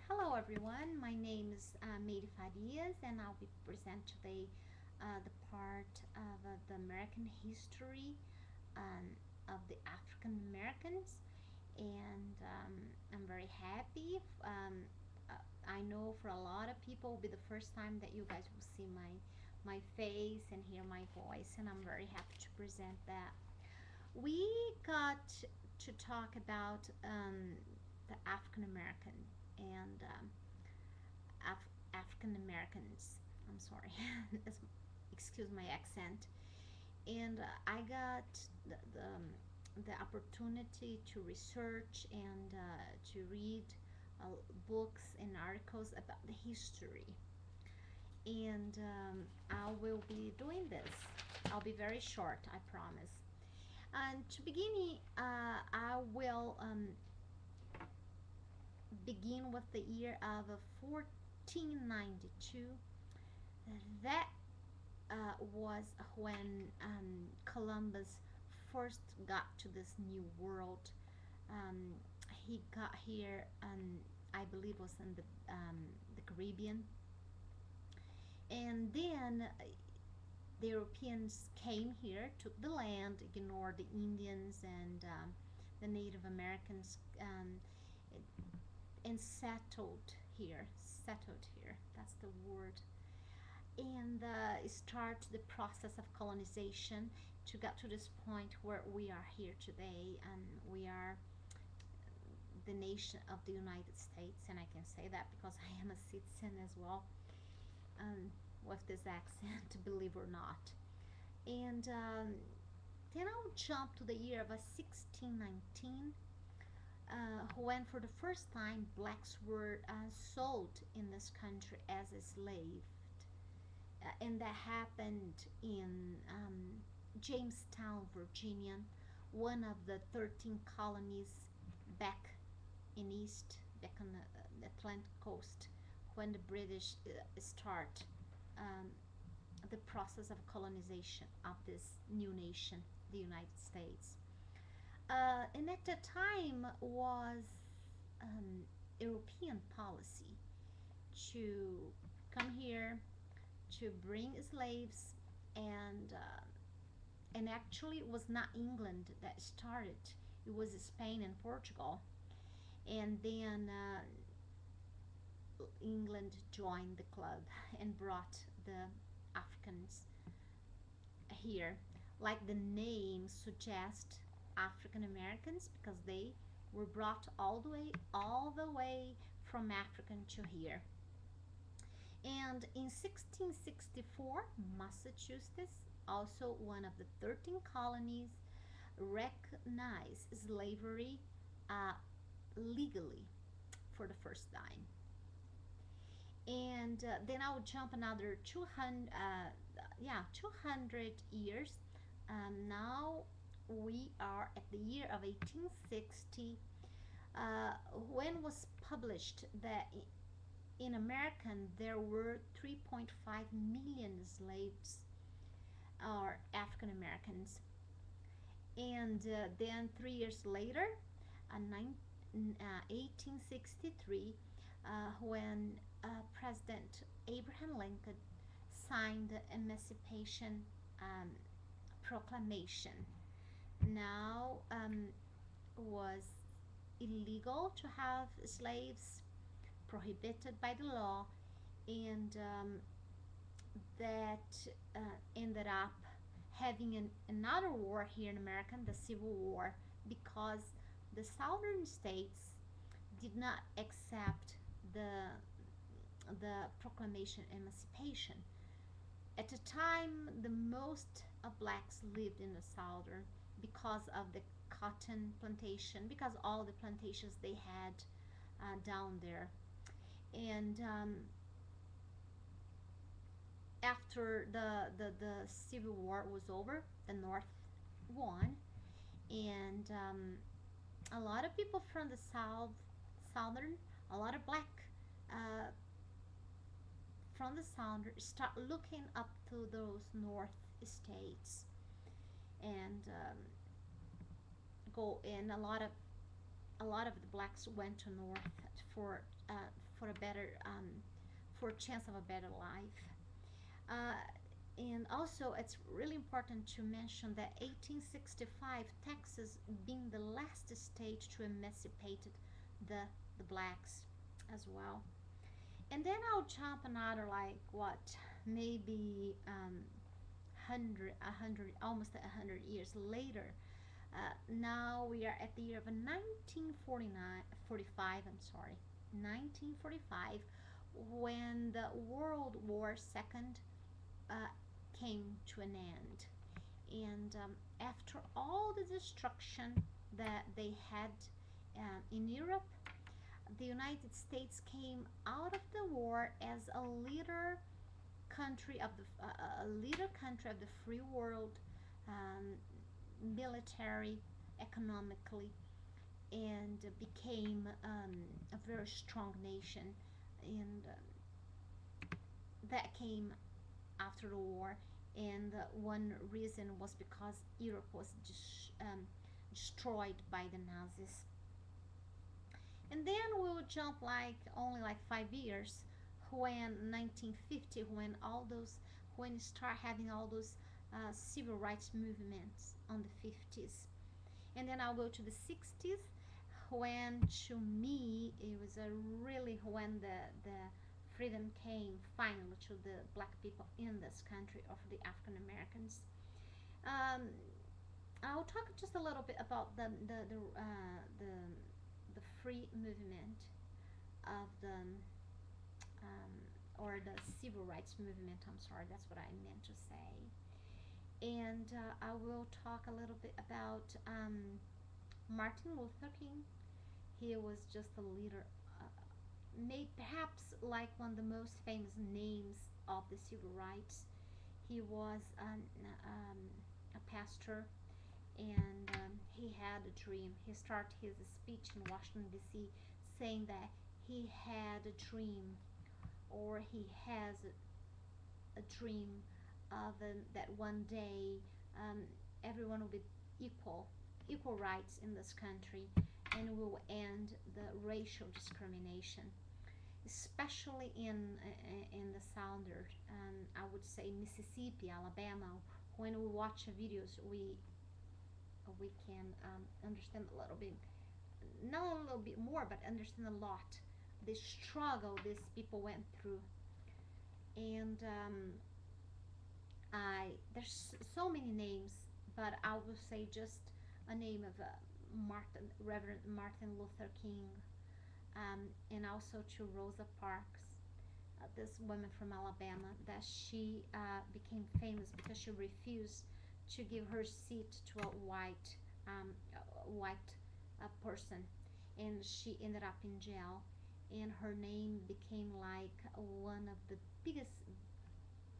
Hello everyone, my name is Mary Farias and I'll be present today the part of the American history um, of the African Americans, and I'm very happy. I know for a lot of people it will be the first time that you guys will see my face and hear my voice, and I'm very happy to present that. We got to talk about the African American and African Americans. I'm sorry, excuse my accent. And I got the opportunity to research and to read books and articles about the history. And I will be doing this. I'll be very short, I promise. And to begin, I will begin with the year of 1492. That was when Columbus first got to this new world. Um, he got here, I believe, was in the Caribbean, and then the Europeans came here, took the land, ignored the Indians and the Native Americans, and settled here. That's the word. And start the process of colonization to get to this point where we are here today, and we are the nation of the United States. And I can say that because I am a citizen as well, um, with this accent, believe or not. And then I'll jump to the year of 1619, when for the first time blacks were sold in this country as a slave. And that happened in Jamestown, Virginia, one of the 13 colonies back back on the Atlantic coast, when the British start um, the process of colonization of this new nation, the United States. And at the time was European policy to come here to bring slaves, and actually it was not England that started, it was Spain and Portugal. And then England joined the club and brought the Africans here, like the name suggests, African Americans, because they were brought all the way from Africa to here. And in 1664, Massachusetts, also one of the 13 colonies, recognized slavery uh, legally for the first time. And then I'll jump another 200 years. Now we are at the year of 1860, when was published that in America there were 3.5 million slaves, or African Americans. And then 3 years later, uh, 1863, when President Abraham Lincoln signed the Emancipation Proclamation. Now was illegal to have slaves, prohibited by the law, and that ended up having another war here in America, the Civil War, because the southern states did not accept the proclamation emancipation. At the time, the most of blacks lived in the southern because of the cotton plantation, because all the plantations they had down there. And after the Civil War was over, the North won, and a lot of people from the southern, a lot of black uh, from the southern start looking up to those North states, and go in. a lot of the blacks went to north for for a better for a chance of a better life. Uh, and also, it's really important to mention that 1865, Texas being the last state to emancipate the blacks as well. And then I'll jump another like what maybe 100, almost 100 years later. Now we are at the year of 1949, 45. I'm sorry, 1945, when the World War II uh, came to an end. And after all the destruction that they had in Europe, the United States came out of the war as a leader country of the free world, um, military, economically, and became a very strong nation. And that came after the war, and one reason was because Europe was destroyed by the Nazis. And then we will jump like only like 5 years, when 1950, when all those when you start having all those civil rights movements on the 50s. And then I'll go to the 60s, when to me it was a really when the freedom came finally to the black people in this country, of the African Americans. Um, I'll talk just a little bit about the free movement of the or the civil rights movement. I'm sorry, that's what I meant to say. And I will talk a little bit about Martin Luther King. He was just a leader, made perhaps like one of the most famous names of the civil rights. He was a pastor, and he had a dream. He started his speech in Washington, D.C., saying that he had a dream, or he has a dream of that one day um, everyone will be equal rights in this country, and will end the racial discrimination, especially in the southern, I would say Mississippi, Alabama. When we watch videos, we can understand a little bit, not a little bit more, but understand a lot the struggle these people went through. And there's so many names, but I will say just a name of Reverend Martin Luther King, and also to Rosa Parks, this woman from Alabama, that she became famous because she refused to give her seat to a white person, and she ended up in jail. And her name became like one of the biggest,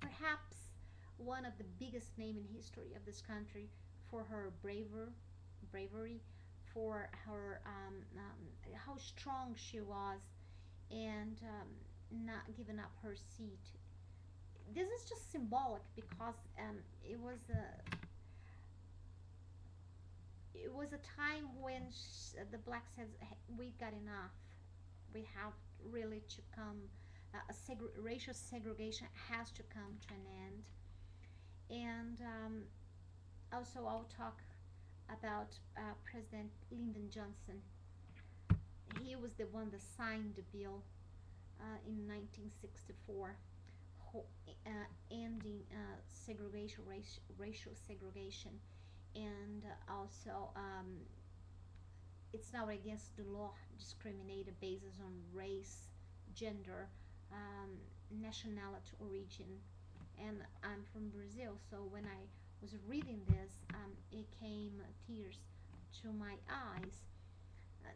perhaps one of the biggest name in history of this country, for her bravery, for her how strong she was, and not giving up her seat. This is just symbolic because it was a time when the blacks said, "Hey, we got enough. We have really to come. Racial segregation has to come to an end." And also, I'll talk about President Lyndon Johnson. He was the one that signed the bill in 1964, ending racial segregation, and also it's now against the law discriminated basis on race, gender, nationality, origin. And I'm from Brazil, so when I was reading this, it came tears to my eyes, uh,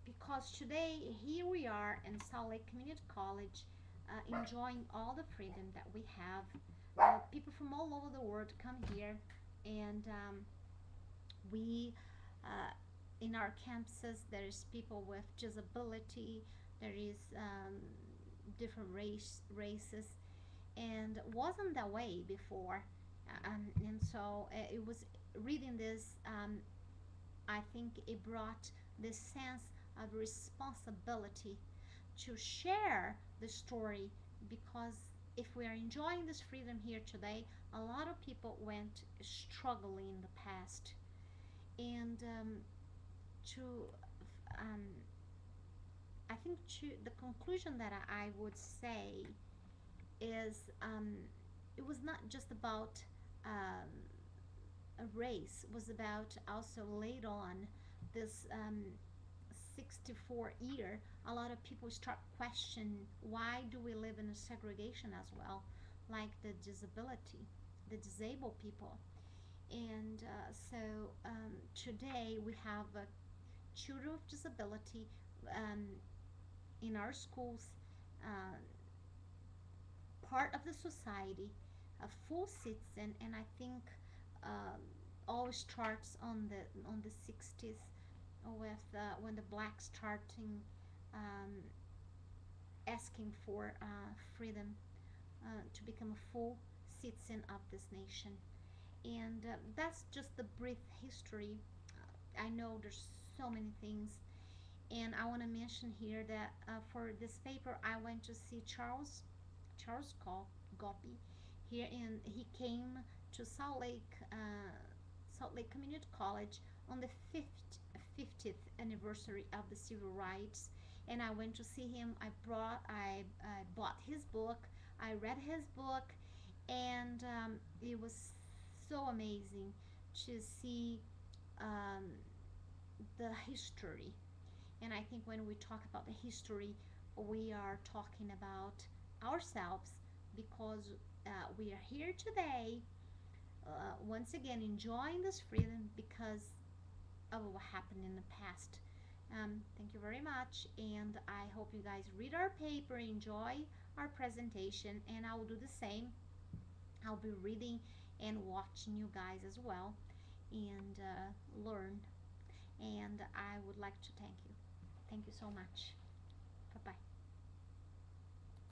because today here we are in Salt Lake Community College, enjoying all the freedom that we have. People from all over the world come here, and we in our campuses there is people with disability, there is different races, and wasn't that way before. And so it was reading this, I think it brought this sense of responsibility to share the story, because if we are enjoying this freedom here today, a lot of people went struggling in the past. And to um, I think the conclusion that I would say is, it was not just about um, a race. It was about also later on this 64 year, a lot of people start questioning why do we live in a segregation as well, like the disabled people. And today we have children with disability um, in our schools, uh, part of the society, a full citizen. And I think um, all starts on the 60s with when the blacks starting um, asking for freedom to become a full citizen of this nation. And that's just the brief history. I know there's so many things, and I want to mention here that for this paper, I went to see Charles Gopi here, and he came to Salt Lake Community College on the 50th anniversary of the civil rights, and I went to see him. I bought his book. I read his book, and it was so amazing to see um, the history. And I think when we talk about the history, we are talking about ourselves, because we are here today, once again, enjoying this freedom because of what happened in the past. Thank you very much, and I hope you guys read our paper, enjoy our presentation, and I will do the same. I'll be reading and watching you guys as well, and learn. And I would like to thank you. Thank you so much. Bye bye.